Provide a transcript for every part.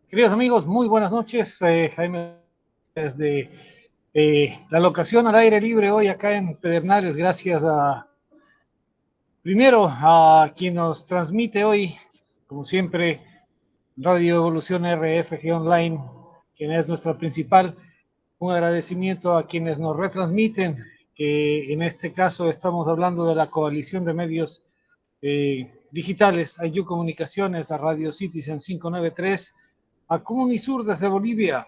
Queridos amigos, muy buenas noches. Jaime desde la locación al aire libre hoy acá en Pedernales, gracias primero a quien nos transmite hoy, como siempre, Radio Evolución RFG Online, quien es nuestra principal. Un agradecimiento a quienes nos retransmiten, que en este caso estamos hablando de la coalición de medios digitales, a IU Comunicaciones, a Radio Citizen 593, a Comunisur desde Bolivia,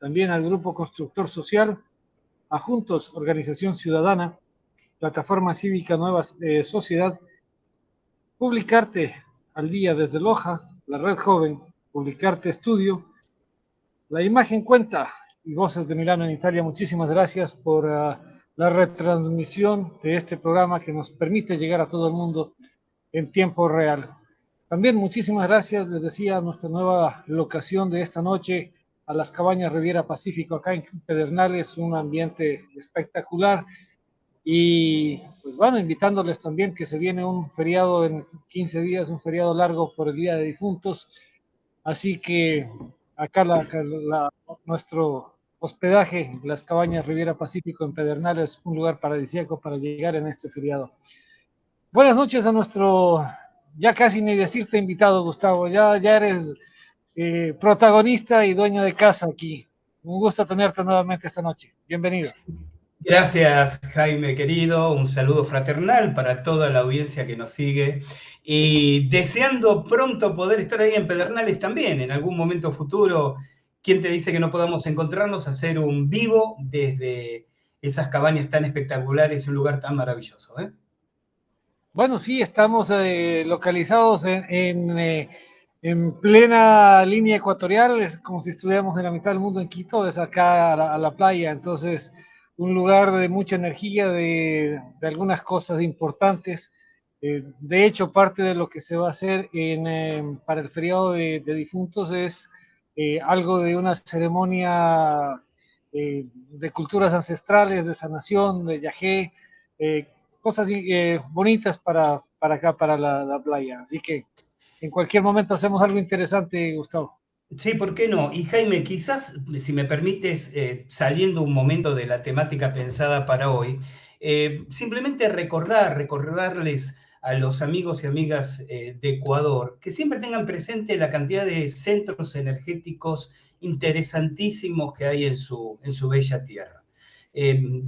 también al Grupo Constructor Social, a Juntos, Organización Ciudadana, Plataforma Cívica Nueva Sociedad, Publicarte al Día desde Loja, la Red Joven, Publicarte Estudio, La Imagen Cuenta y Voces de Milano en Italia. Muchísimas gracias por la retransmisión de este programa que nos permite llegar a todo el mundo en tiempo real. También muchísimas gracias, les decía, a nuestra nueva locación de esta noche, a las Cabañas Riviera Pacífico, acá en Pedernales, un ambiente espectacular. Y pues bueno, invitándoles también que se viene un feriado en 15 días, un feriado largo por el Día de Difuntos. Así que acá nuestro hospedaje, las Cabañas Riviera Pacífico en Pedernales, un lugar paradisíaco para llegar en este feriado. Buenas noches a nuestro, ya casi ni decirte invitado, Gustavo, ya eres protagonista y dueño de casa aquí. Un gusto tenerte nuevamente esta noche. Bienvenido. Gracias, Jaime, querido. Un saludo fraternal para toda la audiencia que nos sigue. Y deseando pronto poder estar ahí en Pedernales también, en algún momento futuro. ¿Quién te dice que no podamos encontrarnos, hacer un vivo desde esas cabañas tan espectaculares y un lugar tan maravilloso, ¿eh? Bueno, sí, estamos localizados en plena línea ecuatorial, es como si estuviéramos en la mitad del mundo en Quito, es acá a la playa, entonces un lugar de mucha energía, de algunas cosas importantes. De hecho, parte de lo que se va a hacer para el feriado de difuntos es algo de una ceremonia de culturas ancestrales, de sanación, de yagé, cosas bonitas para acá, para la playa. Así que en cualquier momento hacemos algo interesante, Gustavo. Sí, ¿por qué no? Y Jaime, quizás, si me permites, saliendo un momento de la temática pensada para hoy, simplemente recordarles a los amigos y amigas de Ecuador que siempre tengan presente la cantidad de centros energéticos interesantísimos que hay en su bella tierra.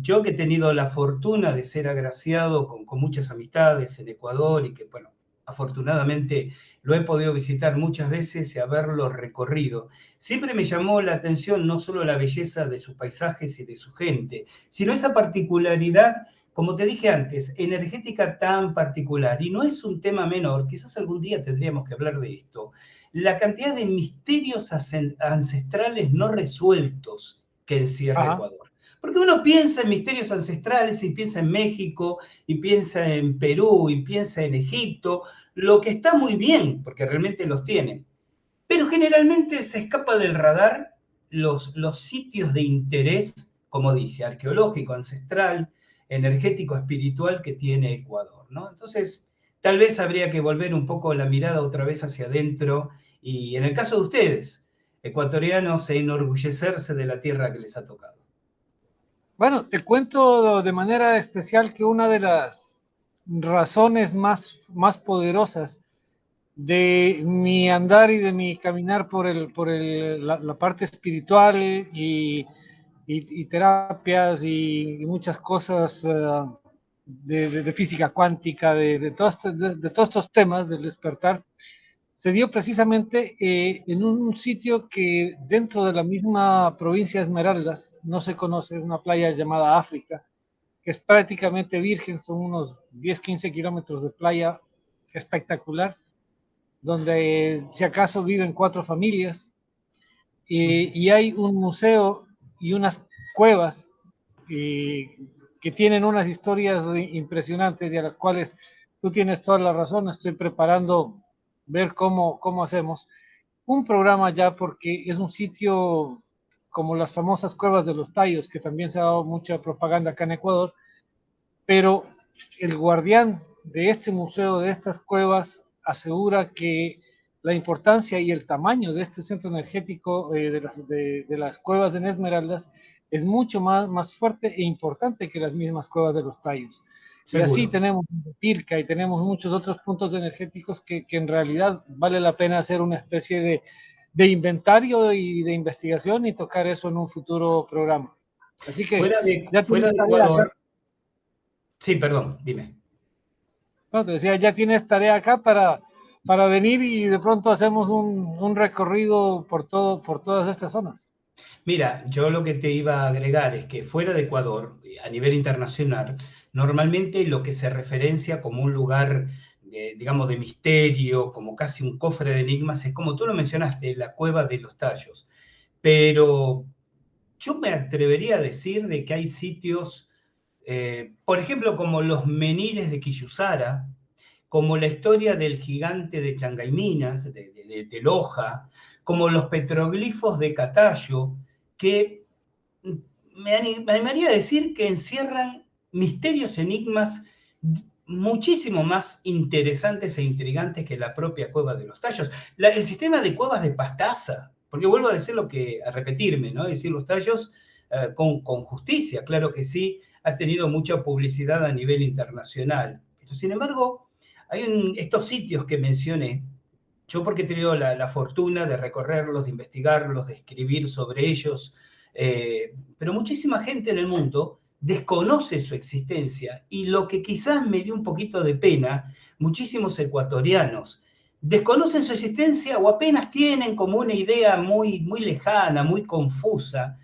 Yo que he tenido la fortuna de ser agraciado con muchas amistades en Ecuador y que, bueno, afortunadamente lo he podido visitar muchas veces y haberlo recorrido. Siempre me llamó la atención no solo la belleza de sus paisajes y de su gente, sino esa particularidad, como te dije antes, energética tan particular. Y no es un tema menor, quizás algún día tendríamos que hablar de esto, la cantidad de misterios ancestrales no resueltos que encierra Ecuador. Porque uno piensa en misterios ancestrales y piensa en México, y piensa en Perú, y piensa en Egipto, lo que está muy bien, porque realmente los tiene. pero generalmente se escapa del radar los sitios de interés, como dije, arqueológico, ancestral, energético, espiritual que tiene Ecuador, ¿no? Entonces, tal vez habría que volver un poco la mirada otra vez hacia adentro y en el caso de ustedes, ecuatorianos, enorgullecerse de la tierra que les ha tocado. Bueno, te cuento de manera especial que una de las razones más poderosas de mi andar y de mi caminar la parte espiritual y terapias y muchas cosas de física cuántica, de todos estos temas del despertar, se dio precisamente en un sitio que dentro de la misma provincia de Esmeraldas no se conoce, una playa llamada África, que es prácticamente virgen, son unos 10, 15 kilómetros de playa espectacular, donde si acaso viven 4 familias, y hay un museo y unas cuevas que tienen unas historias impresionantes y a las cuales tú tienes toda la razón. Estoy preparando ver cómo hacemos un programa ya, porque es un sitio como las famosas cuevas de los Tayos, que también se ha dado mucha propaganda acá en Ecuador, pero el guardián de este museo, de estas cuevas, asegura que la importancia y el tamaño de este centro energético de las cuevas de Esmeraldas es mucho más fuerte e importante que las mismas cuevas de los Tayos. Y así Seguro. tenemos Pirca y tenemos muchos otros puntos energéticos que en realidad vale la pena hacer una especie de inventario y de investigación y tocar eso en un futuro programa. Así que ya Fuera tienes de tarea acá. Ecuador, sí, perdón, dime. No, te decía, ya tienes tarea acá para venir y de pronto hacemos un recorrido por todas estas zonas. Mira, yo lo que te iba a agregar es que fuera de Ecuador, a nivel internacional, normalmente lo que se referencia como un lugar, digamos, de misterio, como casi un cofre de enigmas, es como tú lo mencionaste, la Cueva de los Tallos. Pero yo me atrevería a decir de que hay sitios, por ejemplo, como los Menires de Quillusara, como la historia del gigante de Changaiminas, de Loja, como los petroglifos de Catayo, que me animaría a decir que encierran misterios, enigmas muchísimo más interesantes e intrigantes que la propia Cueva de los Tallos. El sistema de cuevas de Pastaza, porque vuelvo a decir a repetirme, ¿no? Decir los Tallos con justicia, claro que sí, ha tenido mucha publicidad a nivel internacional. Pero sin embargo, hay estos sitios que mencioné, yo porque he tenido la fortuna de recorrerlos, de investigarlos, de escribir sobre ellos, pero muchísima gente en el mundo desconoce su existencia y lo que quizás me dio un poquito de pena, muchísimos ecuatorianos desconocen su existencia o apenas tienen como una idea muy lejana, muy confusa,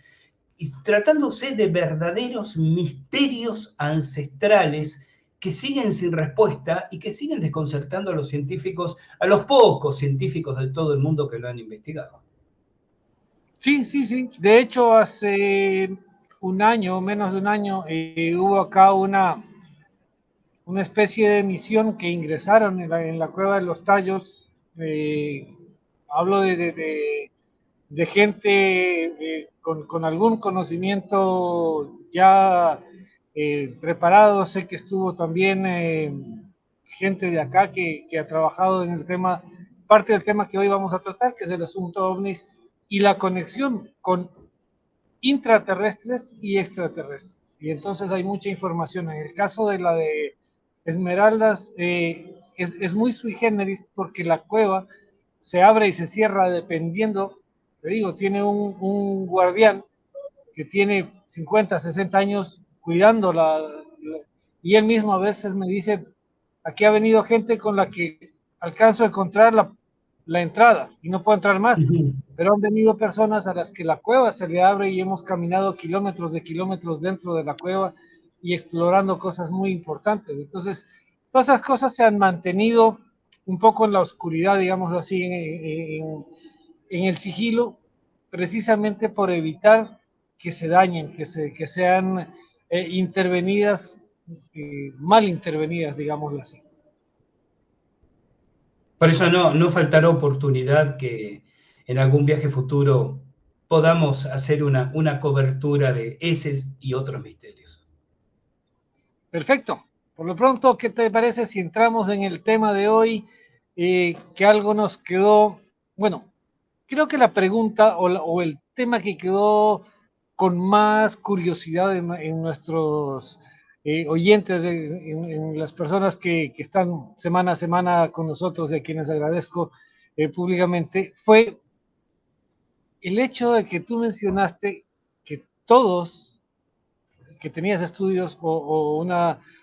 y tratándose de verdaderos misterios ancestrales que siguen sin respuesta y que siguen desconcertando a los científicos, a los pocos científicos de todo el mundo que lo han investigado. Sí, sí, sí. De hecho, hace un año, menos de un año, hubo acá una especie de misión que ingresaron en la Cueva de los Tallos. Hablo de gente con algún conocimiento ya preparado. Sé que estuvo también gente de acá que ha trabajado en el tema, parte del tema que hoy vamos a tratar, que es el asunto ovnis y la conexión con intraterrestres y extraterrestres. Y entonces hay mucha información. En el caso de la de Esmeraldas, es muy sui generis porque la cueva se abre y se cierra dependiendo, te digo, tiene un guardián que tiene 50, 60 años cuidándola, y él mismo a veces me dice, aquí ha venido gente con la que alcanzo a encontrar la entrada y no puedo entrar más, pero han venido personas a las que la cueva se le abre y hemos caminado kilómetros de kilómetros dentro de la cueva y explorando cosas muy importantes. Entonces, todas esas cosas se han mantenido un poco en la oscuridad, digámoslo así, en el sigilo, precisamente por evitar que se dañen, que sean intervenidas, mal intervenidas, digámoslo así. Por eso no faltará oportunidad en algún viaje futuro podamos hacer una cobertura de esos y otros misterios. Perfecto. Por lo pronto, ¿qué te parece si entramos en el tema de hoy? Que algo nos quedó, bueno, creo que la pregunta o el tema que quedó con más curiosidad en nuestros oyentes, en las personas que están semana a semana con nosotros y a quienes agradezco públicamente, fue el hecho de que tú mencionaste que todos, que tenías estudios o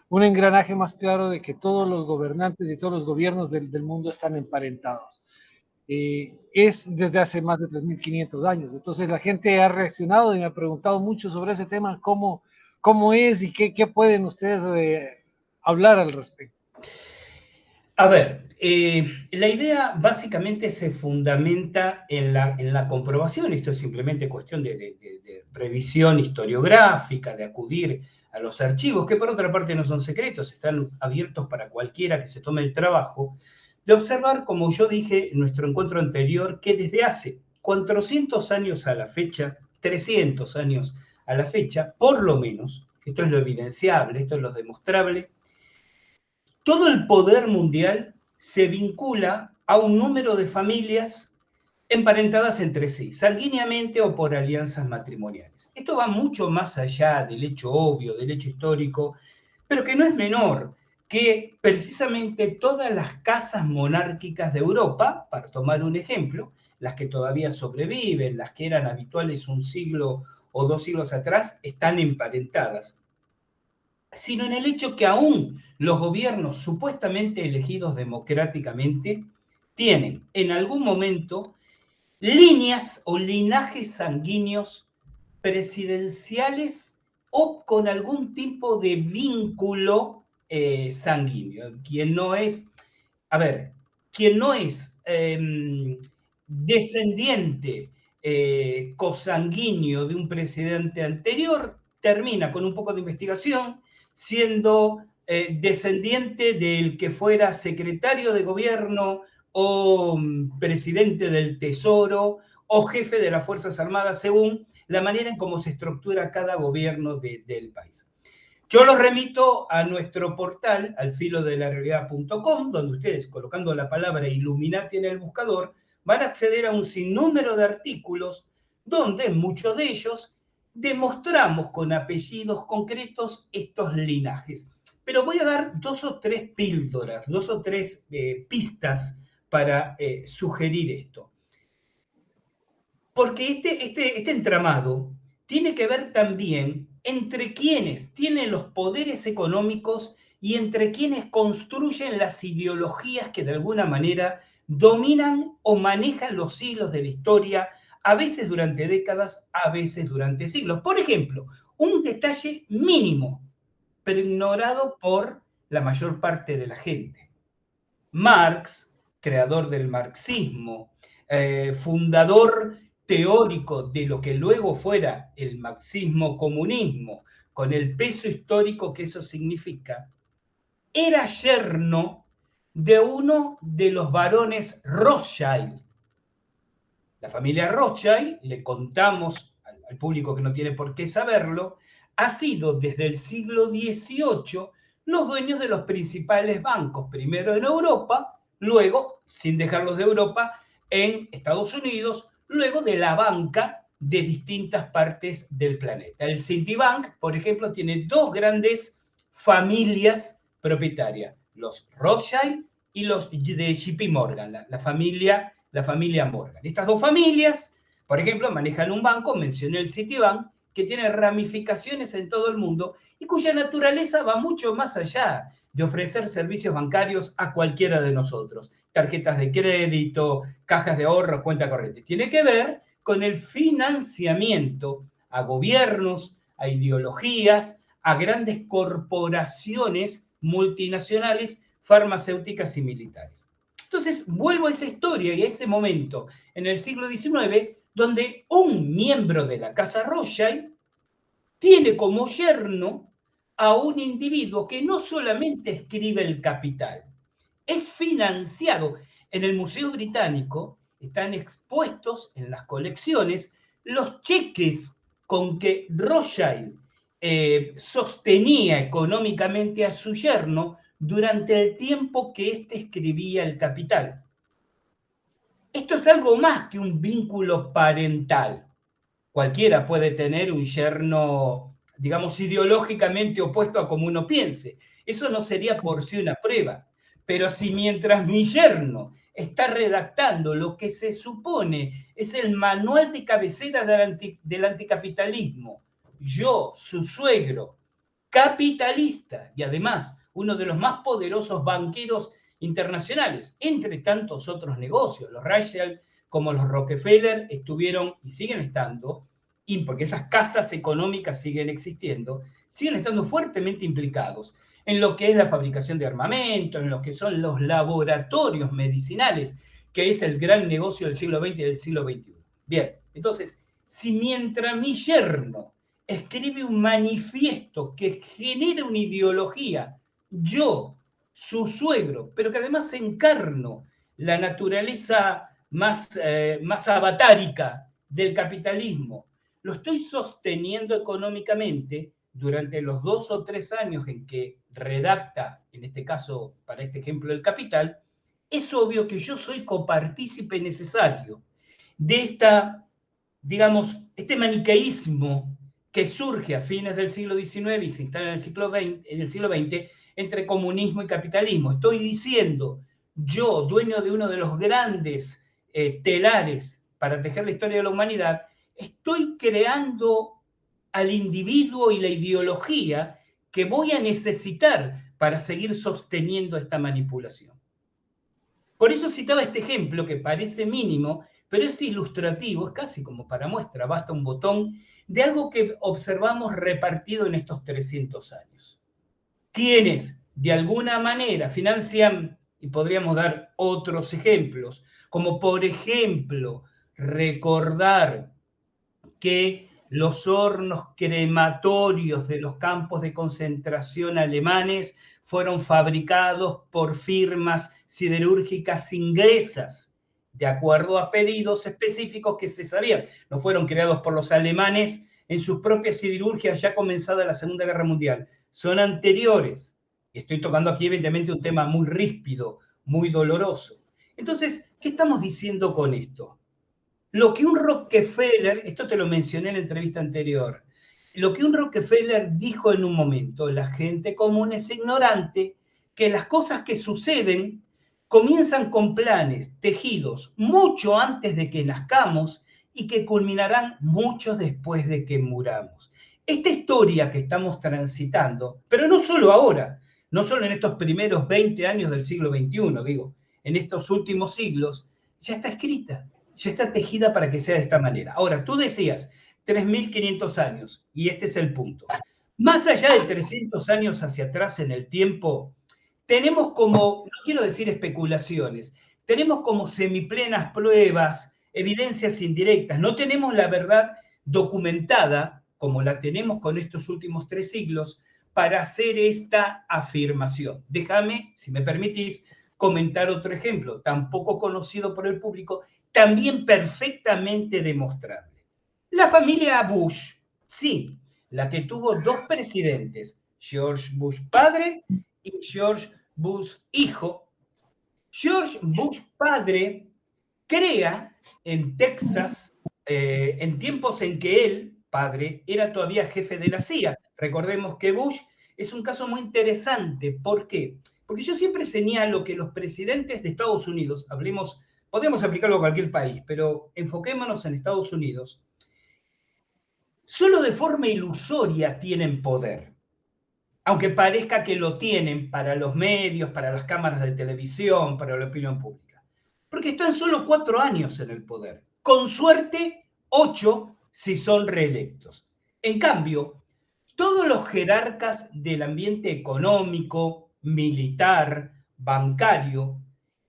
un engranaje más claro de que todos los gobernantes y todos los gobiernos del mundo están emparentados. Es desde hace más de 3.500 años. Entonces la gente ha reaccionado y me ha preguntado mucho sobre ese tema, cómo es y qué pueden ustedes hablar al respecto. A ver, la idea básicamente se fundamenta en la comprobación, esto es simplemente cuestión de revisión historiográfica, de acudir a los archivos, que por otra parte no son secretos, están abiertos para cualquiera que se tome el trabajo, de observar, como yo dije en nuestro encuentro anterior, que desde hace 400 años a la fecha, 300 años a la fecha, por lo menos, esto es lo evidenciable, esto es lo demostrable, todo el poder mundial se vincula a un número de familias emparentadas entre sí, sanguíneamente o por alianzas matrimoniales. Esto va mucho más allá del hecho obvio, del hecho histórico, pero que no es menor que precisamente todas las casas monárquicas de Europa, para tomar un ejemplo, las que todavía sobreviven, las que eran habituales un siglo o 2 siglos atrás, están emparentadas, sino en el hecho que aún los gobiernos supuestamente elegidos democráticamente tienen en algún momento líneas o linajes sanguíneos presidenciales o con algún tipo de vínculo sanguíneo. Quien no es, a ver, quien no es descendiente cosanguíneo de un presidente anterior, termina con un poco de investigación siendo descendiente del que fuera secretario de gobierno o presidente del Tesoro o jefe de las Fuerzas Armadas, según la manera en cómo se estructura cada gobierno del país. Yo los remito a nuestro portal, alfilodelarealidad.com, donde ustedes, colocando la palabra Illuminati en el buscador, van a acceder a un sinnúmero de artículos donde muchos de ellos demostramos con apellidos concretos estos linajes. Pero voy a dar 2 o 3 píldoras, 2 o 3 pistas para sugerir esto. Porque este entramado tiene que ver también entre quienes tienen los poderes económicos y entre quienes construyen las ideologías que de alguna manera dominan o manejan los hilos de la historia, a veces durante décadas, a veces durante siglos. Por ejemplo, un detalle mínimo, pero ignorado por la mayor parte de la gente. Marx, creador del marxismo, fundador teórico de lo que luego fuera el marxismo-comunismo, con el peso histórico que eso significa, era yerno de uno de los varones Rothschild. La familia Rothschild, le contamos al público que no tiene por qué saberlo, ha sido desde el siglo XVIII los dueños de los principales bancos, primero en Europa, luego, sin dejarlos de Europa, en Estados Unidos, luego de la banca de distintas partes del planeta. El Citibank, por ejemplo, tiene 2 grandes familias propietarias, los Rothschild y los de JP Morgan, la familia Morgan. Estas 2 familias, por ejemplo, manejan un banco, mencioné el Citibank, que tiene ramificaciones en todo el mundo y cuya naturaleza va mucho más allá de ofrecer servicios bancarios a cualquiera de nosotros. Tarjetas de crédito, cajas de ahorro, cuenta corriente. Tiene que ver con el financiamiento a gobiernos, a ideologías, a grandes corporaciones multinacionales, farmacéuticas y militares. Entonces, vuelvo a esa historia y a ese momento en el siglo XIX, donde un miembro de la Casa Rothschild tiene como yerno a un individuo que no solamente escribe el Capital, es financiado. En el Museo Británico están expuestos en las colecciones los cheques con que Rothschild sostenía económicamente a su yerno durante el tiempo que éste escribía El Capital. Esto es algo más que un vínculo parental. Cualquiera puede tener un yerno, digamos, ideológicamente opuesto a como uno piense. Eso no sería por sí una prueba. Pero si mientras mi yerno está redactando lo que se supone es el manual de cabecera del anticapitalismo, yo, su suegro, capitalista y además uno de los más poderosos banqueros internacionales, entre tantos otros negocios, los Rothschild como los Rockefeller estuvieron y siguen estando, y porque esas casas económicas siguen existiendo, siguen estando fuertemente implicados en lo que es la fabricación de armamento, en lo que son los laboratorios medicinales, que es el gran negocio del siglo XX y del siglo XXI. Bien, entonces, si mientras mi yerno escribe un manifiesto que genera una ideología, yo, su suegro, pero que además encarno la naturaleza más avatárica del capitalismo, lo estoy sosteniendo económicamente durante los 2 o 3 años en que redacta, en este caso, para este ejemplo, El Capital, es obvio que yo soy copartícipe necesario de digamos, este maniqueísmo que surge a fines del siglo XIX y se instala en el siglo XX entre comunismo y capitalismo. Estoy diciendo, yo, dueño de uno de los grandes telares para tejer la historia de la humanidad, estoy creando al individuo y la ideología que voy a necesitar para seguir sosteniendo esta manipulación. Por eso citaba este ejemplo que parece mínimo, pero es ilustrativo, es casi como para muestra, basta un botón, de algo que observamos repartido en estos 300 años. Quienes de alguna manera financian, y podríamos dar otros ejemplos, como por ejemplo recordar que los hornos crematorios de los campos de concentración alemanes fueron fabricados por firmas siderúrgicas inglesas, de acuerdo a pedidos específicos que se sabían. No fueron creados por los alemanes en sus propias siderurgias ya comenzada la Segunda Guerra Mundial. Son anteriores. Estoy tocando aquí evidentemente un tema muy ríspido, muy doloroso. Entonces, ¿qué estamos diciendo con esto? Lo que un Rockefeller, esto te lo mencioné en la entrevista anterior, lo que un Rockefeller dijo en un momento, la gente común es ignorante, que las cosas que suceden comienzan con planes tejidos mucho antes de que nazcamos y que culminarán mucho después de que muramos. Esta historia que estamos transitando, pero no solo ahora, no solo en estos primeros 20 años del siglo XXI, digo, en estos últimos siglos, ya está escrita. Ya está tejida para que sea de esta manera. Ahora, tú decías 3.500 años, y este es el punto. Más allá de 300 años hacia atrás en el tiempo, tenemos como, no quiero decir especulaciones, tenemos como semiplenas pruebas, evidencias indirectas. No tenemos la verdad documentada, como la tenemos con estos últimos 3 siglos, para hacer esta afirmación. Déjame, si me permitís, comentar otro ejemplo, tampoco conocido por el público, también perfectamente demostrable. La familia Bush, sí, la que tuvo 2 presidentes, George Bush padre y George Bush hijo. George Bush padre crea en Texas, en tiempos en que él, padre, era todavía jefe de la CIA. Recordemos que Bush es un caso muy interesante. ¿Por qué? Porque yo siempre señalo que los presidentes de Estados Unidos, podemos aplicarlo a cualquier país, pero enfoquémonos en Estados Unidos, solo de forma ilusoria tienen poder. Aunque parezca que lo tienen para los medios, para las cámaras de televisión, para la opinión pública. Porque están solo 4 años en el poder. Con suerte, 8 si son reelectos. En cambio, todos los jerarcas del ambiente económico, militar, bancario,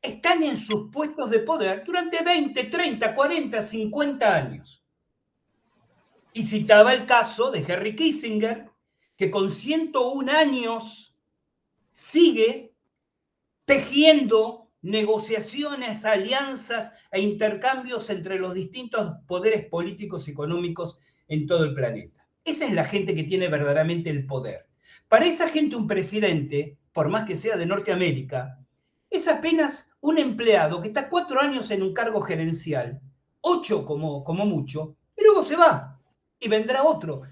están en sus puestos de poder durante 20, 30, 40, 50 años. Y citaba el caso de Henry Kissinger, que con 101 años sigue tejiendo negociaciones, alianzas, e intercambios entre los distintos poderes políticos y económicos en todo el planeta. Esa es la gente que tiene verdaderamente el poder. Para esa gente un presidente, por más que sea de Norteamérica, es apenas un empleado que está 4 años en un cargo gerencial, 8 como mucho, y luego se va y vendrá otro.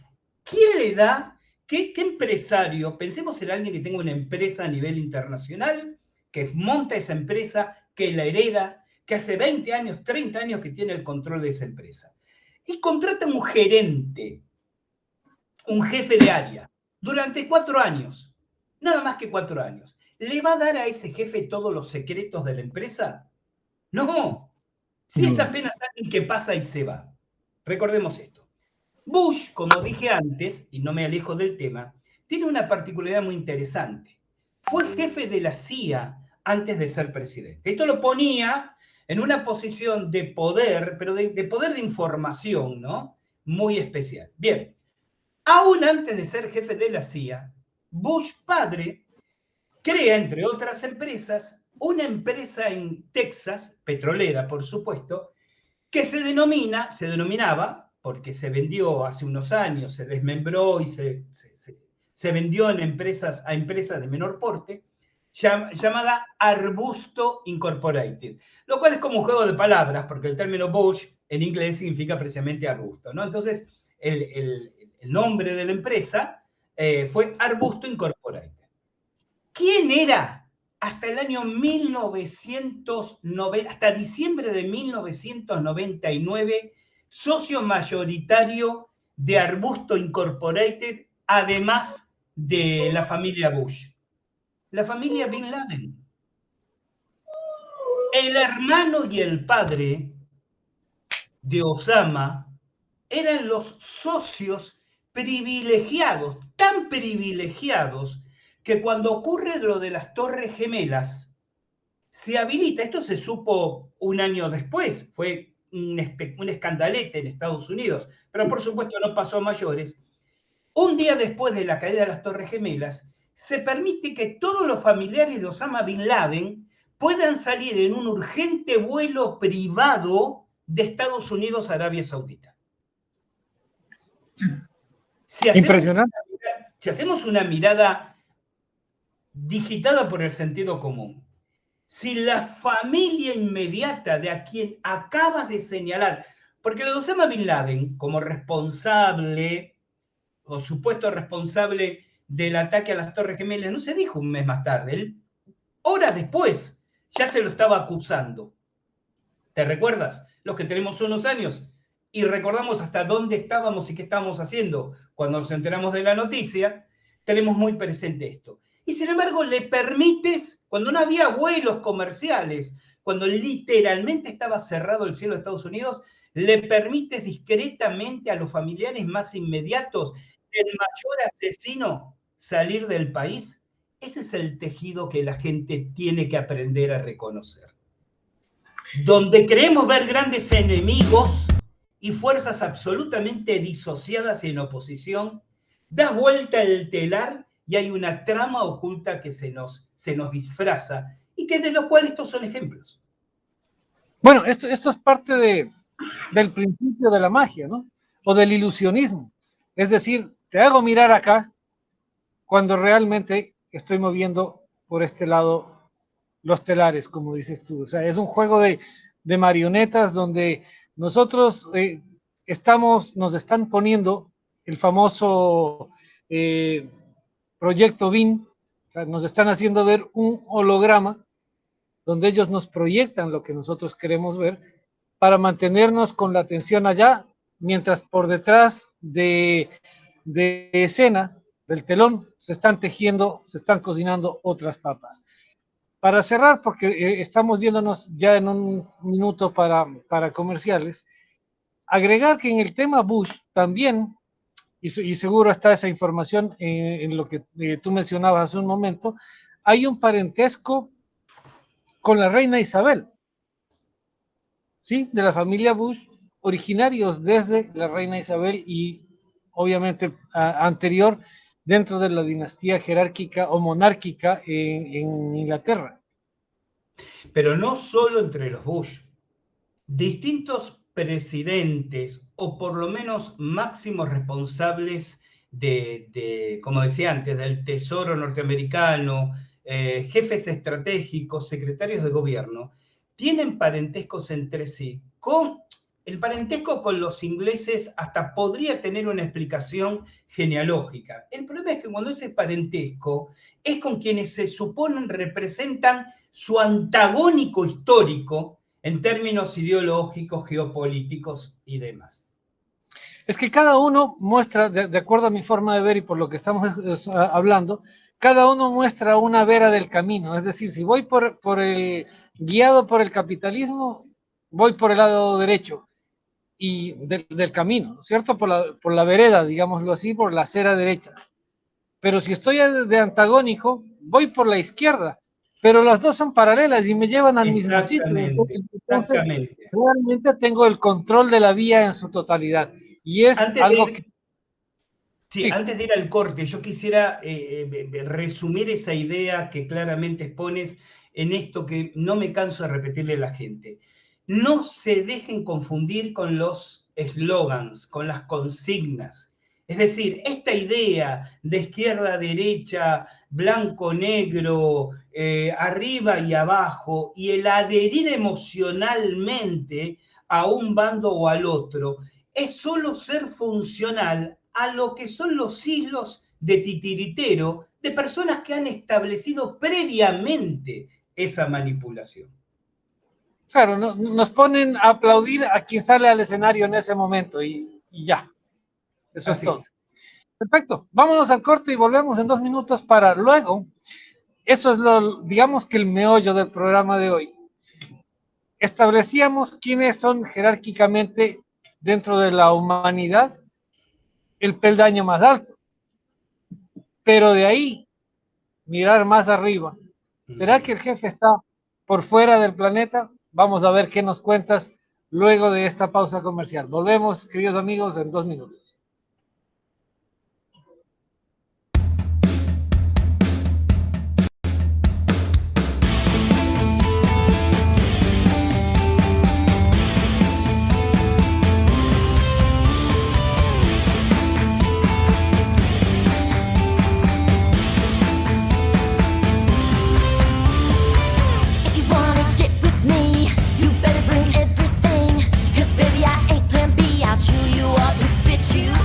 ¿Quién le da? ¿Qué empresario? Pensemos en alguien que tenga una empresa a nivel internacional, que monta esa empresa, que la hereda, que hace 20 años, 30 años que tiene el control de esa empresa. Y contrata un gerente, un jefe de área, durante 4 años, nada más que 4 años. ¿Le va a dar a ese jefe todos los secretos de la empresa? No, si es apenas alguien que pasa y se va. Recordemos esto. Bush, como dije antes, y no me alejo del tema, tiene una particularidad muy interesante. Fue jefe de la CIA antes de ser presidente. Esto lo ponía en una posición de poder, pero de poder de información, ¿no? Muy especial. Bien, aún antes de ser jefe de la CIA, Bush padre crea, entre otras empresas, una empresa en Texas, petrolera, por supuesto, que se denominaba, porque se vendió hace unos años, se desmembró y se vendió a empresas de menor porte, llamada Arbusto Incorporated, lo cual es como un juego de palabras, porque el término Bush en inglés significa precisamente arbusto, ¿no? Entonces, el nombre de la empresa fue Arbusto Incorporated. ¿Quién era hasta el año 1990, hasta diciembre de 1999, socio mayoritario de Arbusto Incorporated, además de la familia Bush? La familia Bin Laden. El hermano y el padre de Osama eran los socios privilegiados, tan privilegiados, que cuando ocurre lo de las Torres Gemelas, se habilita, esto se supo un año después, fue un escandalete en Estados Unidos, pero por supuesto no pasó a mayores. Un día después de la caída de las Torres Gemelas, se permite que todos los familiares de Osama Bin Laden puedan salir en un urgente vuelo privado de Estados Unidos a Arabia Saudita. Impresionante. Si hacemos una mirada digitada por el sentido común, si la familia inmediata de a quien acabas de señalar, porque lo de Osama Bin Laden, como responsable o supuesto responsable del ataque a las Torres Gemelas, no se dijo un mes más tarde, él, horas después ya se lo estaba acusando. ¿Te recuerdas? Los que tenemos unos años y recordamos hasta dónde estábamos y qué estábamos haciendo cuando nos enteramos de la noticia, tenemos muy presente esto. Y sin embargo, le permites, cuando no había vuelos comerciales, cuando literalmente estaba cerrado el cielo de Estados Unidos, le permites discretamente a los familiares más inmediatos del mayor asesino salir del país. Ese es el tejido que la gente tiene que aprender a reconocer. Donde creemos ver grandes enemigos y fuerzas absolutamente disociadas y en oposición, da vuelta el telar y hay una trama oculta que se nos disfraza y que de lo cual estos son ejemplos. Bueno, esto es parte del principio de la magia, ¿no? O del ilusionismo. Es decir, te hago mirar acá cuando realmente estoy moviendo por este lado los telares, como dices tú. O sea, es un juego de marionetas donde nosotros nos están poniendo el famoso proyecto BIM, o sea, nos están haciendo ver un holograma donde ellos nos proyectan lo que nosotros queremos ver para mantenernos con la atención allá, mientras por detrás de escena, del telón, se están tejiendo, se están cocinando otras papas. Para cerrar, porque estamos viéndonos ya en un minuto para comerciales, agregar que en el tema Bush también, y seguro está esa información en lo que tú mencionabas hace un momento, hay un parentesco con la reina Isabel, ¿sí? De la familia Bush, originarios desde la reina Isabel y obviamente anterior dentro de la dinastía jerárquica o monárquica en Inglaterra. Pero no solo entre los Bush. distintos presidentes, o por lo menos máximos responsables como decía antes, del Tesoro norteamericano, jefes estratégicos, secretarios de gobierno, tienen parentescos entre sí. El parentesco con los ingleses hasta podría tener una explicación genealógica. El problema es que cuando ese parentesco es con quienes se suponen representan su antagónico histórico en términos ideológicos, geopolíticos y demás. Es que cada uno muestra, de acuerdo a mi forma de ver y por lo que estamos hablando, cada uno muestra una vera del camino. Es decir, si voy guiado por el capitalismo, voy por el lado derecho y del camino, ¿cierto? Por la vereda, digámoslo así, por la acera derecha. Pero si estoy de antagónico, voy por la izquierda. Pero las dos son paralelas y me llevan al mismo sitio. Entonces, realmente tengo el control de la vía en su totalidad. Y es algo que... Sí, antes de ir al corte, yo quisiera resumir esa idea que claramente expones en esto que no me canso de repetirle a la gente. No se dejen confundir con los eslogans, con las consignas. Es decir, esta idea de izquierda, derecha, blanco, negro, arriba y abajo, y el adherir emocionalmente a un bando o al otro, es solo ser funcional a lo que son los hilos de titiritero de personas que han establecido previamente esa manipulación. Claro, nos ponen a aplaudir a quien sale al escenario en ese momento y ya. Eso es todo. Perfecto. Vámonos al corte y volvemos en 2 minutos para luego. Eso es digamos que el meollo del programa de hoy. Establecíamos quiénes son jerárquicamente dentro de la humanidad el peldaño más alto. Pero de ahí, mirar más arriba. ¿Será que el jefe está por fuera del planeta? Vamos a ver qué nos cuentas luego de esta pausa comercial. Volvemos, queridos amigos, en 2 minutos. You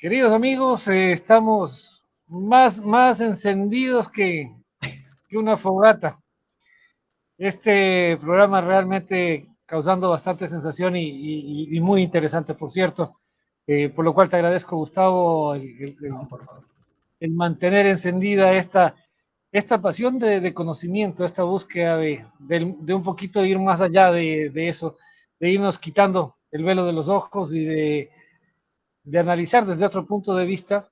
Queridos amigos, estamos más encendidos que una fogata. Este programa realmente causando bastante sensación y muy interesante, por cierto. Por lo cual te agradezco, Gustavo, No, por favor. el mantener encendida esta pasión de conocimiento, esta búsqueda de un poquito ir más allá de eso, de irnos quitando el velo de los ojos y de analizar desde otro punto de vista,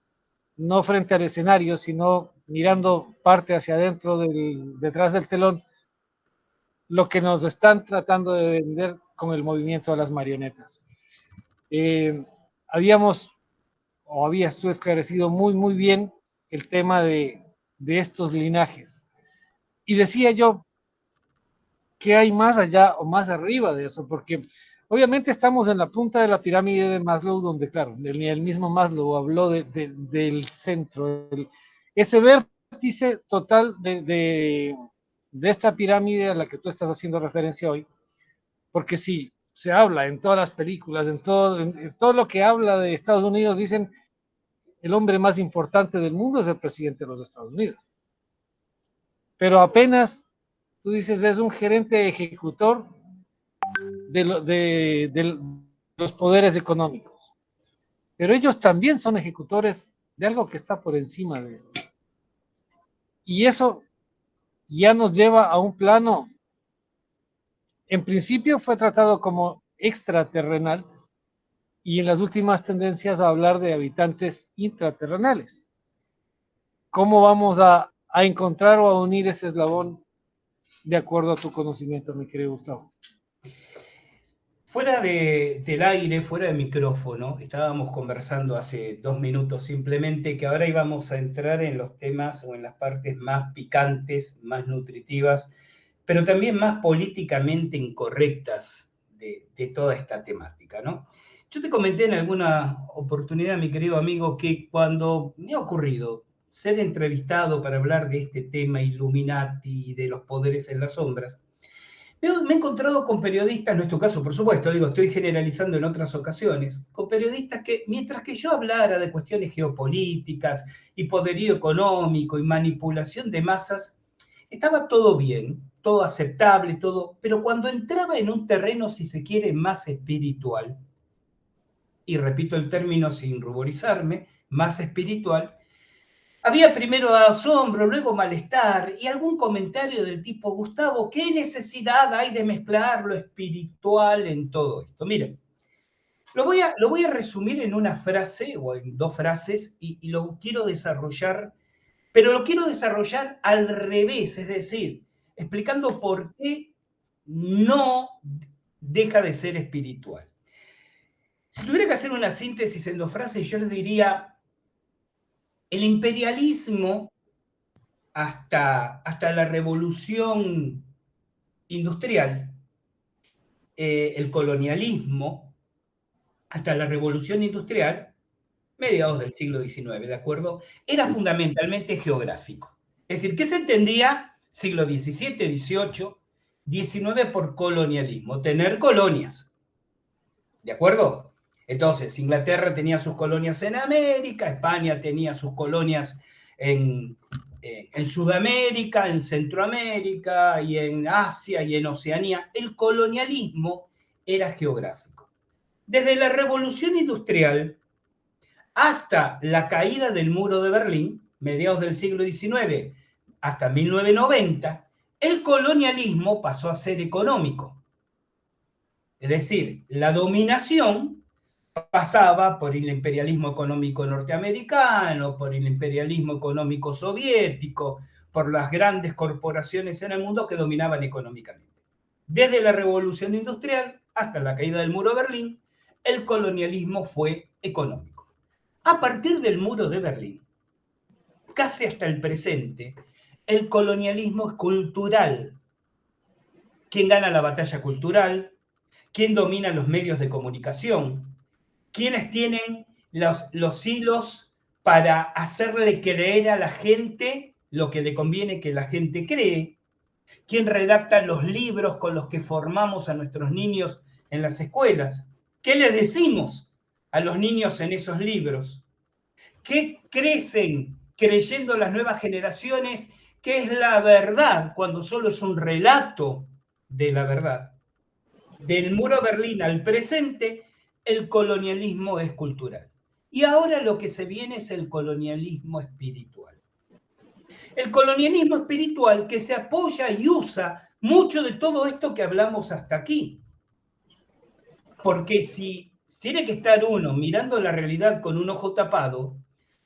no frente al escenario, sino mirando parte hacia adentro, detrás del telón, lo que nos están tratando de vender con el movimiento de las marionetas. Eh, habíamos, o habías tú esclarecido muy bien el tema de estos linajes. Y decía yo, ¿qué hay más allá o más arriba de eso? Porque obviamente estamos en la punta de la pirámide de Maslow, donde, claro, el mismo Maslow habló del centro, ese vértice total de esta pirámide a la que tú estás haciendo referencia hoy, porque sí, se habla en todas las películas, en todo lo que habla de Estados Unidos, dicen el hombre más importante del mundo es el presidente de los Estados Unidos. Pero apenas tú dices es un gerente ejecutor de los poderes económicos. Pero ellos también son ejecutores de algo que está por encima de esto. Y eso ya nos lleva a un plano, en principio fue tratado como extraterrenal y en las últimas tendencias a hablar de habitantes intraterrenales. ¿Cómo vamos a encontrar o a unir ese eslabón de acuerdo a tu conocimiento, mi querido Gustavo? Fuera del aire, fuera de micrófono, estábamos conversando hace 2 minutos simplemente que ahora íbamos a entrar en los temas o en las partes más picantes, más nutritivas, pero también más políticamente incorrectas de toda esta temática, ¿no? Yo te comenté en alguna oportunidad, mi querido amigo, que cuando me ha ocurrido ser entrevistado para hablar de este tema Illuminati y de los poderes en las sombras, me he encontrado con periodistas, no es tu caso, por supuesto, digo, estoy generalizando en otras ocasiones, con periodistas que, mientras que yo hablara de cuestiones geopolíticas y poderío económico y manipulación de masas, estaba todo bien, todo aceptable, todo, pero cuando entraba en un terreno, si se quiere, más espiritual, y repito el término sin ruborizarme, más espiritual, había primero asombro, luego malestar y algún comentario del tipo, Gustavo, ¿qué necesidad hay de mezclar lo espiritual en todo esto? Miren, lo voy a resumir en una frase o en dos frases y lo quiero desarrollar, pero lo quiero desarrollar al revés, es decir, explicando por qué no deja de ser espiritual. Si tuviera que hacer una síntesis en 2 frases, yo les diría, el imperialismo hasta la revolución industrial, el colonialismo, hasta la revolución industrial, mediados del siglo XIX, ¿de acuerdo? Era fundamentalmente geográfico. Es decir, ¿qué se entendía siglo XVII, XVIII, XIX por colonialismo? Tener colonias, ¿de acuerdo? Entonces, Inglaterra tenía sus colonias en América, España tenía sus colonias en Sudamérica, en Centroamérica y en Asia y en Oceanía. El colonialismo era geográfico. Desde la Revolución Industrial hasta la caída del muro de Berlín, mediados del siglo XIX, hasta 1990, el colonialismo pasó a ser económico. Es decir, la dominación pasaba por el imperialismo económico norteamericano, por el imperialismo económico soviético, por las grandes corporaciones en el mundo que dominaban económicamente. Desde la Revolución Industrial hasta la caída del muro de Berlín, el colonialismo fue económico. A partir del muro de Berlín, casi hasta el presente, el colonialismo es cultural. ¿Quién gana la batalla cultural? ¿Quién domina los medios de comunicación? ¿Quiénes tienen los hilos para hacerle creer a la gente lo que le conviene que la gente cree? ¿Quién redacta los libros con los que formamos a nuestros niños en las escuelas? ¿Qué les decimos a los niños en esos libros? ¿Qué crecen creyendo las nuevas generaciones que es la verdad cuando solo es un relato de la verdad? Del muro de Berlín al presente, el colonialismo es cultural. Y ahora lo que se viene es el colonialismo espiritual. El colonialismo espiritual que se apoya y usa mucho de todo esto que hablamos hasta aquí. Porque si tiene que estar uno mirando la realidad con un ojo tapado,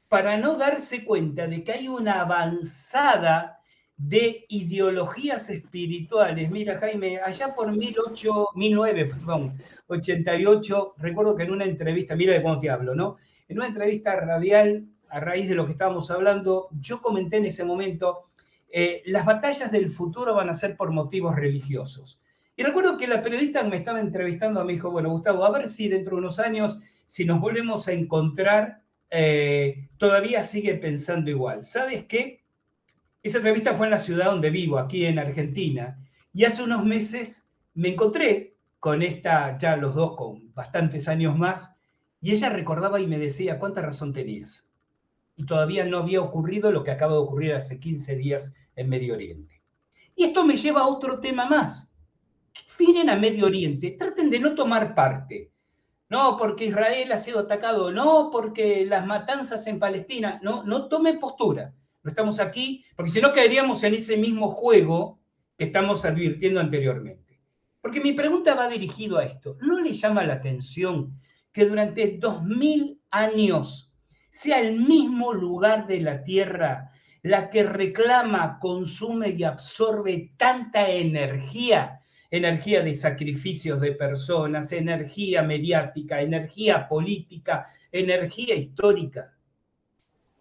para no darse cuenta de que hay una avanzada de ideologías espirituales. Mira, Jaime, allá por 1988, recuerdo que en una entrevista, mira de cómo te hablo, ¿no? En una entrevista radial, a raíz de lo que estábamos hablando, yo comenté en ese momento, las batallas del futuro van a ser por motivos religiosos. Y recuerdo que la periodista me estaba entrevistando, me dijo, bueno, Gustavo, a ver si dentro de unos años, si nos volvemos a encontrar, todavía sigue pensando igual. ¿Sabes qué? Esa entrevista fue en la ciudad donde vivo, aquí en Argentina, y hace unos meses me encontré con esta, ya los dos con bastantes años más, y ella recordaba y me decía, ¿cuánta razón tenías? Y todavía no había ocurrido lo que acaba de ocurrir hace 15 días en Medio Oriente. Y esto me lleva a otro tema más. Miren a Medio Oriente, traten de no tomar parte. No, porque Israel ha sido atacado, no, porque las matanzas en Palestina, no, no tomen postura. No estamos aquí, porque si no caeríamos en ese mismo juego que estamos advirtiendo anteriormente. Porque mi pregunta va dirigido a esto. ¿No le llama la atención que durante 2000 años sea el mismo lugar de la Tierra la que reclama, consume y absorbe tanta energía? Energía de sacrificios de personas, energía mediática, energía política, energía histórica.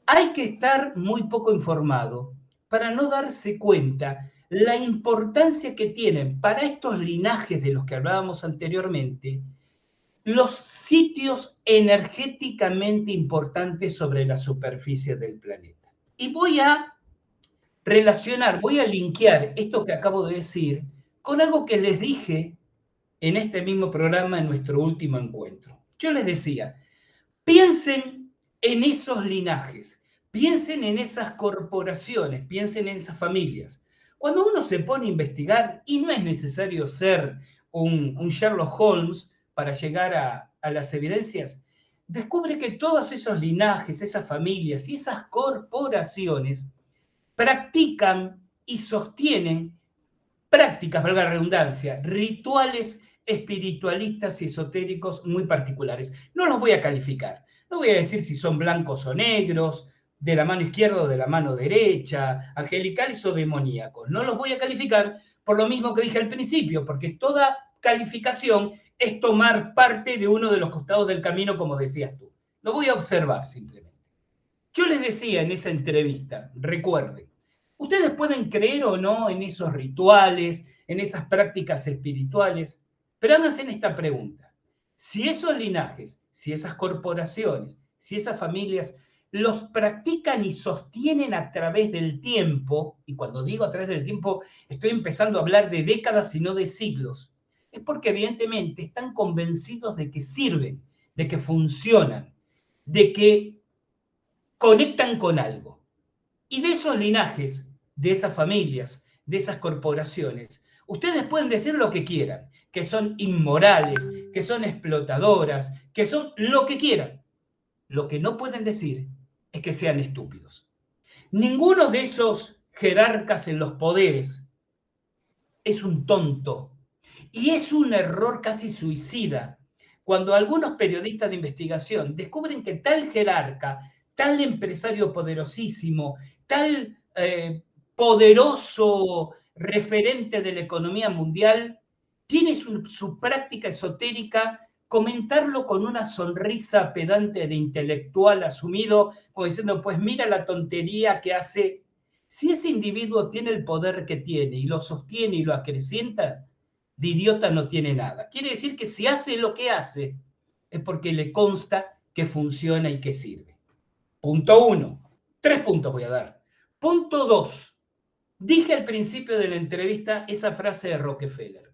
Hay que estar muy poco informado para no darse cuenta la importancia que tienen para estos linajes de los que hablábamos anteriormente los sitios energéticamente importantes sobre la superficie del planeta. Y voy a relacionar, voy a linkear esto que acabo de decir con algo que les dije en este mismo programa en nuestro último encuentro. Yo les decía, piensen en esos linajes, piensen en esas corporaciones, piensen en esas familias. Cuando uno se pone a investigar, y no es necesario ser un Sherlock Holmes para llegar a las evidencias, descubre que todos esos linajes, esas familias y esas corporaciones practican y sostienen prácticas, valga la redundancia, rituales espiritualistas y esotéricos muy particulares. No los voy a calificar, no voy a decir si son blancos o negros, de la mano izquierda o de la mano derecha, angelicales o demoníacos. No los voy a calificar por lo mismo que dije al principio, porque toda calificación es tomar parte de uno de los costados del camino, como decías tú. Lo voy a observar simplemente. Yo les decía en esa entrevista, recuerden, ustedes pueden creer o no en esos rituales, en esas prácticas espirituales, pero háganse en esta pregunta. Si esos linajes, si esas corporaciones, si esas familias los practican y sostienen a través del tiempo, y cuando digo a través del tiempo estoy empezando a hablar de décadas y no de siglos, es porque evidentemente están convencidos de que sirven, de que funcionan, de que conectan con algo. Y de esos linajes, de esas familias, de esas corporaciones, ustedes pueden decir lo que quieran, que son inmorales, que son explotadoras, que son lo que quieran. Lo que no pueden decir es que sean estúpidos. Ninguno de esos jerarcas en los poderes es un tonto. Y es un error casi suicida cuando algunos periodistas de investigación descubren que tal jerarca, tal empresario poderosísimo, tal poderoso referente de la economía mundial, tiene su práctica esotérica, comentarlo con una sonrisa pedante de intelectual asumido, como diciendo, pues mira la tontería que hace. Si ese individuo tiene el poder que tiene y lo sostiene y lo acrecienta, de idiota no tiene nada. Quiere decir que si hace lo que hace, es porque le consta que funciona y que sirve. Punto 1. 3 puntos voy a dar. Punto 2. Dije al principio de la entrevista esa frase de Rockefeller.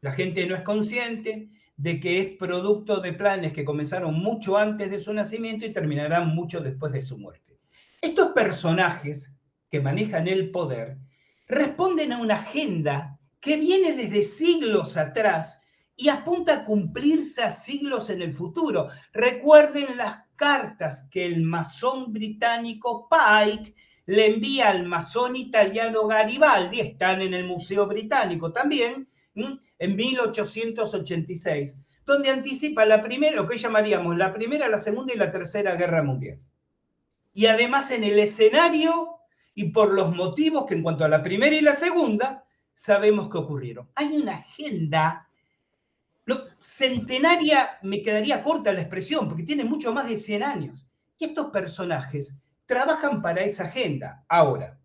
La gente no es consciente de que es producto de planes que comenzaron mucho antes de su nacimiento y terminarán mucho después de su muerte. Estos personajes que manejan el poder responden a una agenda que viene desde siglos atrás y apunta a cumplirse a siglos en el futuro. Recuerden las cartas que el masón británico Pike le envía al masón italiano Garibaldi, están en el Museo Británico también, en 1886, donde anticipa la primera, lo que llamaríamos la primera, la segunda y la tercera guerra mundial. Y además en el escenario y por los motivos que en cuanto a la primera y la segunda, sabemos que ocurrieron. Hay una agenda centenaria, me quedaría corta la expresión, porque tiene mucho más de 100 años. Y estos personajes trabajan para esa agenda. Ahora,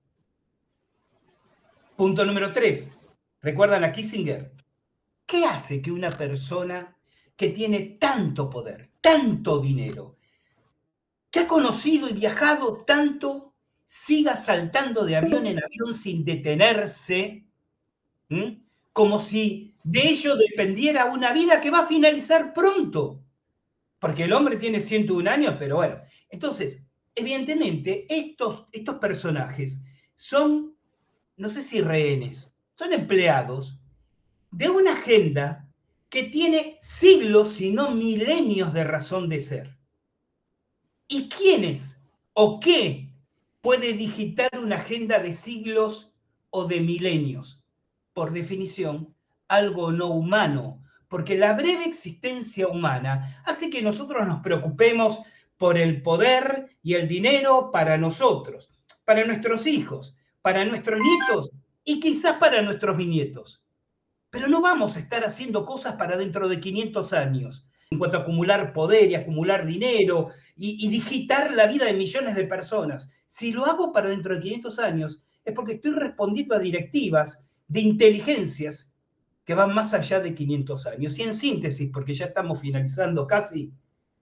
punto número 3. ¿Recuerdan a Kissinger? ¿Qué hace que una persona que tiene tanto poder, tanto dinero, que ha conocido y viajado tanto, siga saltando de avión en avión sin detenerse, como si de ello dependiera una vida que va a finalizar pronto? Porque el hombre tiene 101 años, pero bueno. Entonces, evidentemente, estos personajes son, no sé si rehenes, son empleados de una agenda que tiene siglos, si no milenios de razón de ser. ¿Y quiénes o qué puede digitar una agenda de siglos o de milenios? Por definición, algo no humano, porque la breve existencia humana hace que nosotros nos preocupemos por el poder y el dinero para nosotros, para nuestros hijos, para nuestros nietos y quizás para nuestros bisnietos. Pero no vamos a estar haciendo cosas para dentro de 500 años, en cuanto a acumular poder y acumular dinero y digitar la vida de millones de personas. Si lo hago para dentro de 500 años, es porque estoy respondiendo a directivas de inteligencias que van más allá de 500 años. Y en síntesis, porque ya estamos finalizando casi,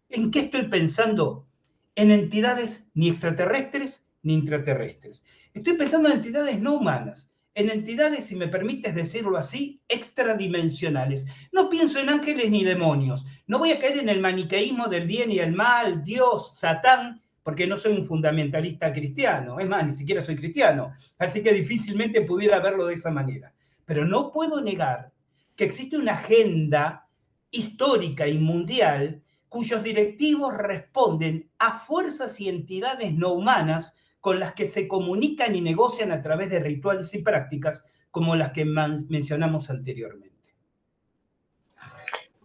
¿en qué estoy pensando? En entidades ni extraterrestres ni intraterrestres. Estoy pensando en entidades no humanas, en entidades, si me permites decirlo así, extradimensionales. No pienso en ángeles ni demonios. No voy a caer en el maniqueísmo del bien y el mal, Dios, Satán, porque no soy un fundamentalista cristiano. Es más, ni siquiera soy cristiano. Así que difícilmente pudiera verlo de esa manera. Pero no puedo negar que existe una agenda histórica y mundial cuyos directivos responden a fuerzas y entidades no humanas con las que se comunican y negocian a través de rituales y prácticas como las que mencionamos anteriormente.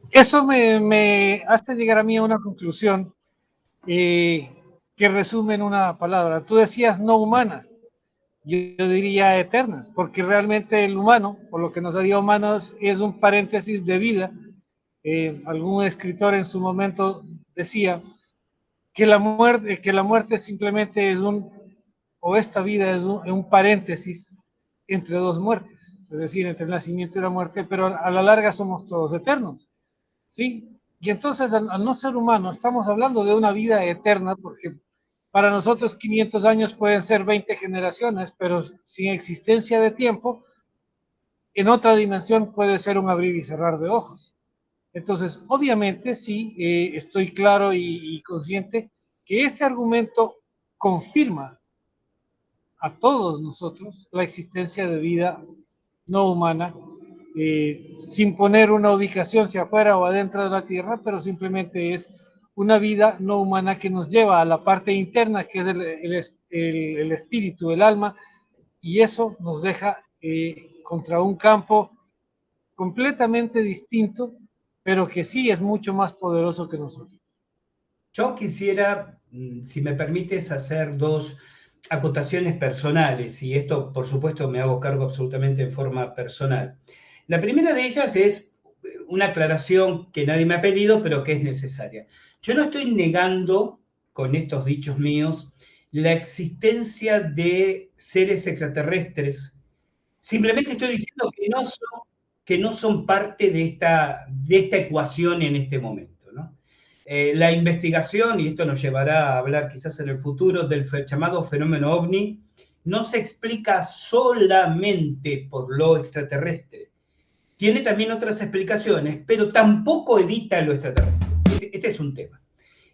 Eso me hace llegar a mí a una conclusión que resume en una palabra. Tú decías no humanas, yo diría eternas, porque realmente el humano, por lo que nos haría humanos, es un paréntesis de vida. Algún escritor en su momento decía que la muerte simplemente es o esta vida es un paréntesis entre dos muertes, es decir, entre el nacimiento y la muerte, pero a la larga somos todos eternos, ¿sí? Y entonces, al no ser humano, estamos hablando de una vida eterna, porque para nosotros 500 años pueden ser 20 generaciones, pero sin existencia de tiempo, en otra dimensión puede ser un abrir y cerrar de ojos. Entonces, obviamente, sí, estoy claro y consciente que este argumento confirma a todos nosotros la existencia de vida no humana, sin poner una ubicación hacia afuera o adentro de la Tierra, pero simplemente es una vida no humana que nos lleva a la parte interna, que es el espíritu, el alma, y eso nos deja contra un campo completamente distinto, pero que sí es mucho más poderoso que nosotros. Yo quisiera, si me permites, hacer dos acotaciones personales, y esto, por supuesto, me hago cargo absolutamente en forma personal. La primera de ellas es una aclaración que nadie me ha pedido, pero que es necesaria. Yo no estoy negando, con estos dichos míos, la existencia de seres extraterrestres. Simplemente estoy diciendo que no son parte de esta ecuación en este momento, ¿no? La investigación, y esto nos llevará a hablar quizás en el futuro, del llamado fenómeno ovni, no se explica solamente por lo extraterrestre, tiene también otras explicaciones, pero tampoco evita lo extraterrestre. Este es un tema.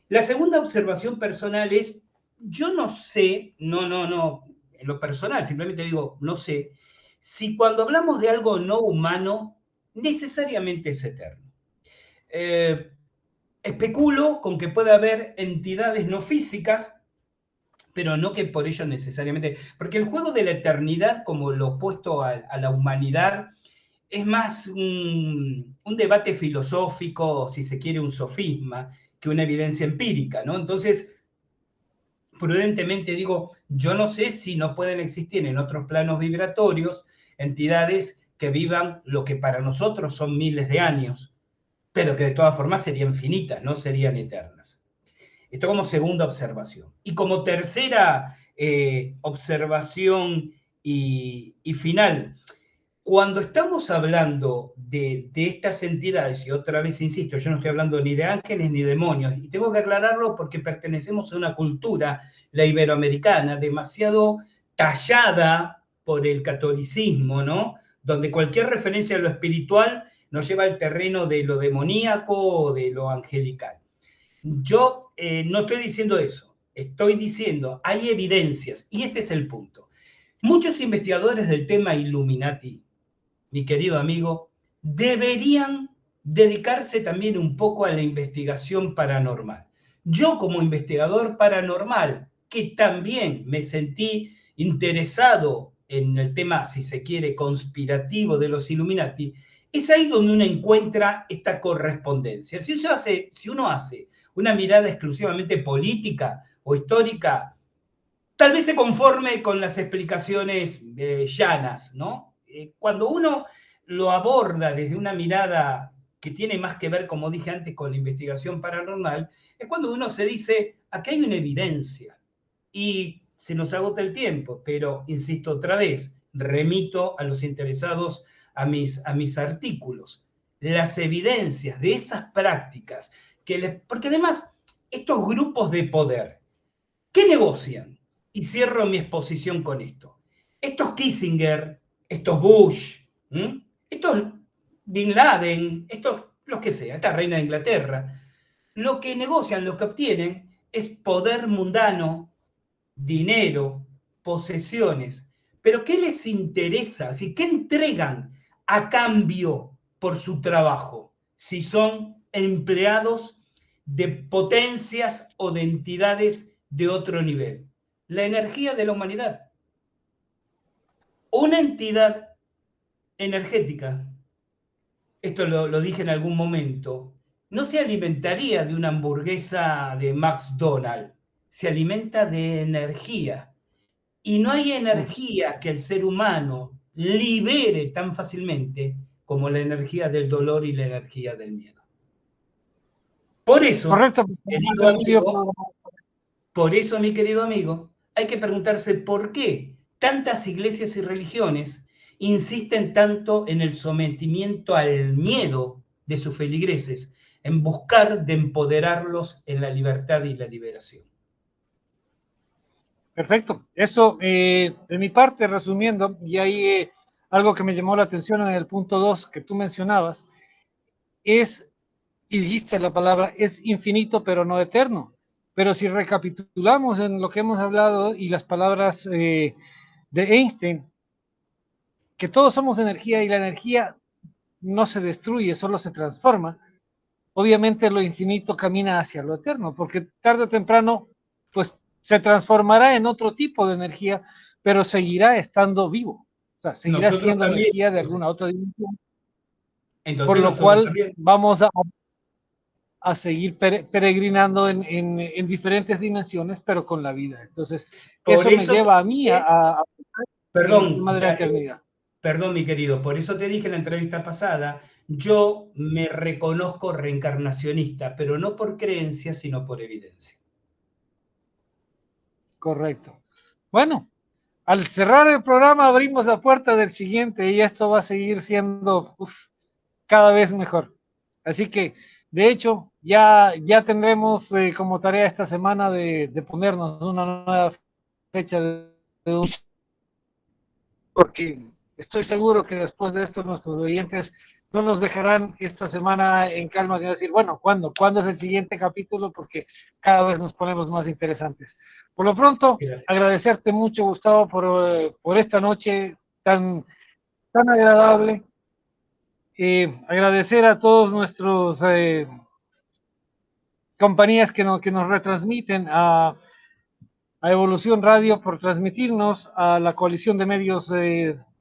La segunda observación personal es, yo no sé, no, en lo personal, simplemente digo, no sé, si cuando hablamos de algo no humano, necesariamente es eterno. Especulo con que puede haber entidades no físicas, pero no que por ello necesariamente, porque el juego de la eternidad, como lo opuesto a la humanidad, es más un debate filosófico, si se quiere, un sofisma, que una evidencia empírica, ¿no? Entonces, prudentemente digo, yo no sé si no pueden existir en otros planos vibratorios entidades que vivan lo que para nosotros son miles de años, pero que de todas formas serían finitas, no serían eternas. Esto como segunda observación. Y como tercera observación y final, cuando estamos hablando de estas entidades, y otra vez insisto, yo no estoy hablando ni de ángeles ni demonios, y tengo que aclararlo porque pertenecemos a una cultura, la iberoamericana, demasiado tallada por el catolicismo, ¿no? Donde cualquier referencia a lo espiritual nos lleva al terreno de lo demoníaco o de lo angelical. Yo no estoy diciendo eso, estoy diciendo, hay evidencias, y este es el punto. Muchos investigadores del tema Illuminati, mi querido amigo, deberían dedicarse también un poco a la investigación paranormal. Yo como investigador paranormal, que también me sentí interesado en el tema, si se quiere, conspirativo de los Illuminati, es ahí donde uno encuentra esta correspondencia. Si uno hace una mirada exclusivamente política o histórica, tal vez se conforme con las explicaciones llanas, ¿no? Cuando uno lo aborda desde una mirada que tiene más que ver, como dije antes, con la investigación paranormal, es cuando uno se dice, aquí hay una evidencia. Y se nos agota el tiempo, pero insisto otra vez, remito a los interesados a mis artículos. Las evidencias de esas prácticas, porque además estos grupos de poder, ¿qué negocian? Y cierro mi exposición con esto. Estos Kissinger, estos Bush, estos Bin Laden, estos, los que sea, esta reina de Inglaterra, lo que negocian, lo que obtienen es poder mundano, dinero, posesiones. Pero ¿qué les interesa? ¿Qué entregan a cambio por su trabajo? Si son empleados de potencias o de entidades de otro nivel. La energía de la humanidad. Una entidad energética, esto lo dije en algún momento, no se alimentaría de una hamburguesa de McDonald's, se alimenta de energía. Y no hay energía que el ser humano libere tan fácilmente como la energía del dolor y la energía del miedo. Por eso, Correcto. querido amigo, por eso, mi querido amigo, hay que preguntarse por qué tantas iglesias y religiones insisten tanto en el sometimiento al miedo de sus feligreses, en buscar de empoderarlos en la libertad y la liberación. Perfecto. Eso, de mi parte, resumiendo, y ahí algo que me llamó la atención en el punto 2 que tú mencionabas, es, y dijiste la palabra, es infinito pero no eterno. Pero si recapitulamos en lo que hemos hablado y las palabras de Einstein, que todos somos energía y la energía no se destruye, solo se transforma, obviamente lo infinito camina hacia lo eterno, porque tarde o temprano, pues se transformará en otro tipo de energía, pero seguirá estando vivo. O sea, seguirá Nosotros siendo también, energía de alguna entonces. otra dimensión, por Entonces lo nosotros cual también. vamos a seguir peregrinando en diferentes dimensiones, pero con la vida. Entonces, Por eso me eso lleva a mí en el perdón, tema de la eternidad. perdón, mi querido, por eso te dije en la entrevista pasada, yo me reconozco reencarnacionista, pero no por creencia, sino por evidencia. Correcto. Bueno, al cerrar el programa abrimos la puerta del siguiente y esto va a seguir siendo cada vez mejor. Así que, de hecho, ya tendremos como tarea esta semana de ponernos una nueva fecha de un... porque estoy seguro que después de esto nuestros oyentes no nos dejarán esta semana en calma sin decir, bueno, ¿cuándo es el siguiente capítulo? Porque cada vez nos ponemos más interesantes. Por lo pronto, Gracias. agradecerte mucho, Gustavo, por esta noche tan agradable. Agradecer a todos nuestros compañías que nos retransmiten, a Evolución Radio por transmitirnos, a la coalición de medios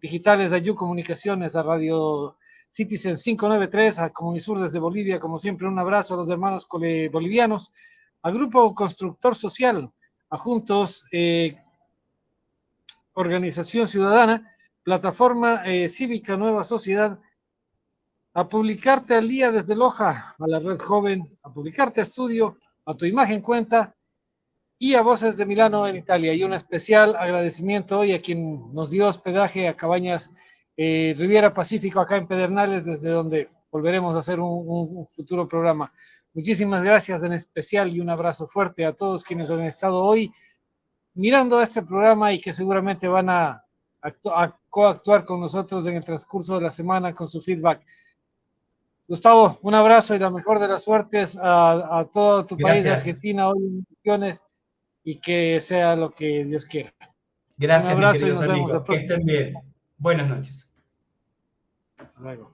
digitales de Ayu Comunicaciones, a Radio Citizen 593, a Comunisur desde Bolivia, como siempre un abrazo a los hermanos bolivianos, al Grupo Constructor Social, a Juntos, Organización Ciudadana, Plataforma Cívica Nueva Sociedad, a Publicarte al Día desde Loja, a la Red Joven, a Publicarte Estudio, a Tu Imagen Cuenta, y a Voces de Milano en Italia. Y un especial agradecimiento hoy a quien nos dio hospedaje a Cabañas Riviera Pacífico, acá en Pedernales, desde donde volveremos a hacer un futuro programa. Muchísimas gracias en especial y un abrazo fuerte a todos quienes han estado hoy mirando este programa y que seguramente van a coactuar con nosotros en el transcurso de la semana con su feedback. Gustavo, un abrazo y la mejor de las suertes a todo tu país de Gracias. Argentina hoy en Misiones, y que sea lo que Dios quiera. Un Gracias, mis abrazo y queridos nos vemos amigos. el Que próximo. estén bien. Buenas noches. Hasta luego.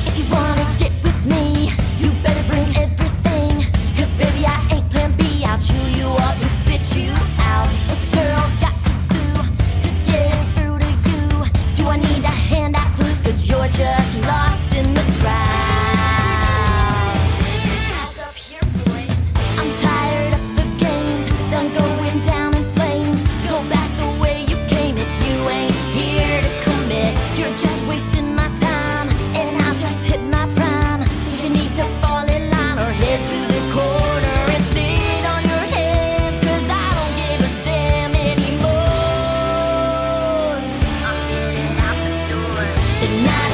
If you wanna get with me, you better bring everything. 'Cause baby, I ain't plan B. I'll chew you up and spit you out. What's a girl got to do to get through to you? Do I need to hand out clues? 'Cause you're just lost in the crowd. Hands up here, boys. I'm tired of the games, done going down in flames. So go back the way you came if you ain't here to commit. You're just wasting my time, and I've just hit my prime. So you need to fall in line or head to the corner and sit on your hands. 'Cause I don't give a damn anymore. I'm getting out the door. The night